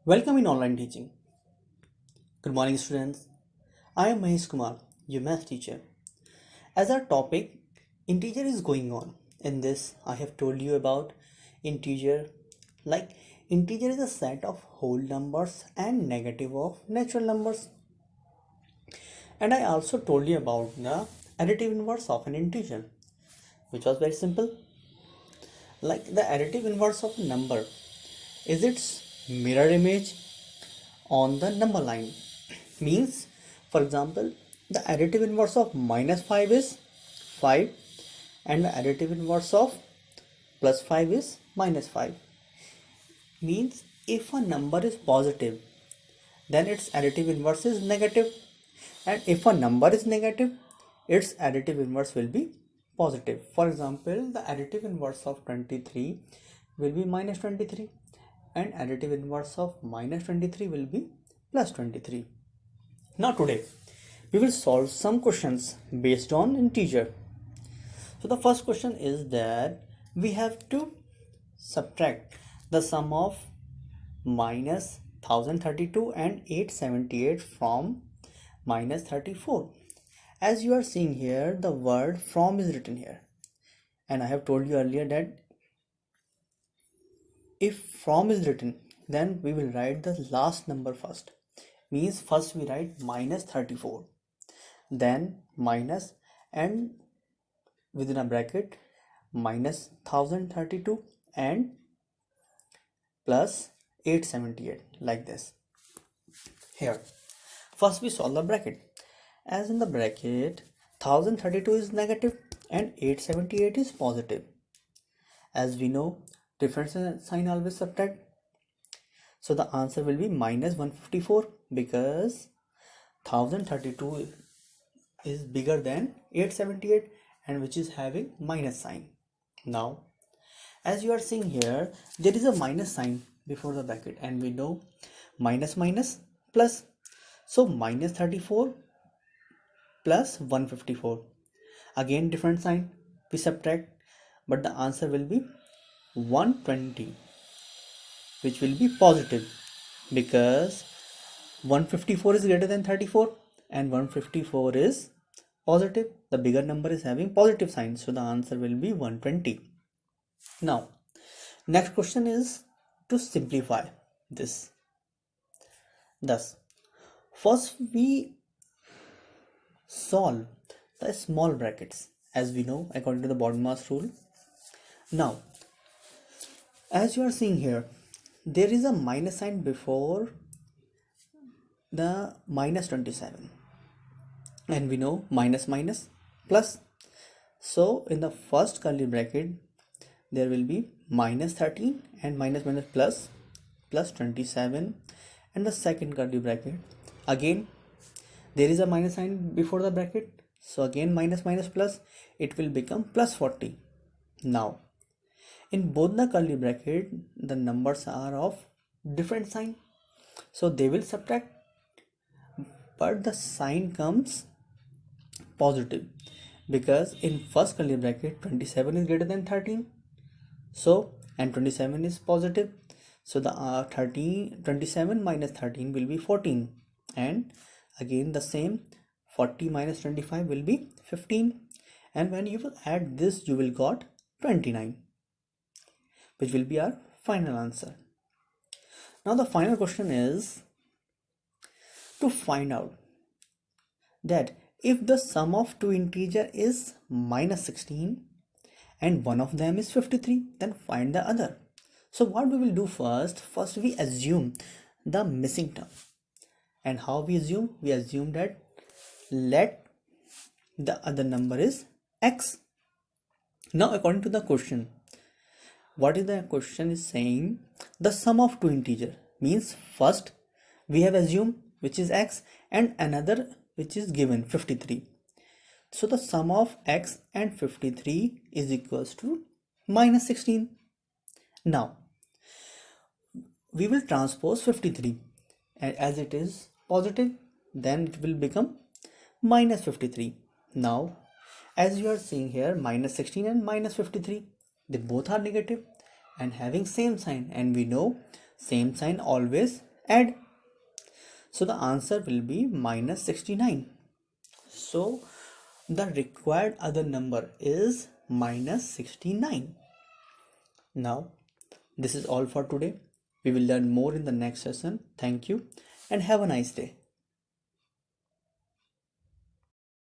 Welcome in online teaching. Good morning, students. I am Mahesh Kumar, your math teacher. As our topic, integer is going on. In this, I have told you about integer. Like, integer is a set of whole numbers and negative of natural numbers. And I also told you about the additive inverse of an integer, which was very simple. Like, the additive inverse of a number is its mirror image on the number line. Means, for example, the additive inverse of minus 5 is 5 and the additive inverse of plus 5 is minus 5. Means, if a number is positive, then its additive inverse is negative, and if a number is negative, its additive inverse will be positive. For example, the additive inverse of 23 will be minus 23 and additive inverse of minus 23 will be plus 23. Now today we will solve some questions based on integer. So the first question is that we have to subtract the sum of minus 1032 and 878 from minus 34. As you are seeing here, the word from is written here, and I have told you earlier that if from is written, then we will write the last number first. Means first we write minus 34, then minus, and within a bracket minus 1032 and plus 878, like this. Here first we solve the bracket. As in the bracket, 1032 is negative and 878 is positive. As we know, difference sign always subtract. So the answer will be minus 154 because 1032 is bigger than 878 and which is having minus sign. Now, as you are seeing here, there is a minus sign before the bracket and we know minus minus plus. So minus 34 plus 154. Again different sign, we subtract, but the answer will be 120, which will be positive because 154 is greater than 34 and 154 is positive. The bigger number is having positive sign, so the answer will be 120. Now next question is to simplify this. Thus first we solve the small brackets, as we know according to the BODMAS rule. Now as you are seeing here, there is a minus sign before the minus 27 and we know minus minus plus. So in the first curly bracket there will be minus 13 and minus minus plus plus 27, and the second curly bracket again there is a minus sign before the bracket, so again minus minus plus, it will become plus 40. Now in both the curly bracket the numbers are of different sign, so they will subtract, but the sign comes positive because in first curly bracket 27 is greater than 13, so and 27 is positive, so the 27 minus 13 will be 14, and again the same 40 minus 25 will be 15, and when you will add this you will got 29, which will be our final answer. Now the final question is to find out that if the sum of two integer is minus 16 and one of them is 53, then find the other. So what we will do first we assume the missing term. And how we assume? We assume that let the other number is x. Now according to the question, what is the question is saying? The sum of two integer means first we have assumed which is x and another which is given 53. So the sum of x and 53 is equals to minus 16. Now we will transpose 53, and as it is positive then it will become minus 53. Now as you are seeing here, minus 16 and minus 53, they both are negative and having same sign, and we know same sign always Add. So the answer will be minus 69. So the required other number is minus 69. Now, this is all for today. We will learn more in the next session. Thank you and have a nice day.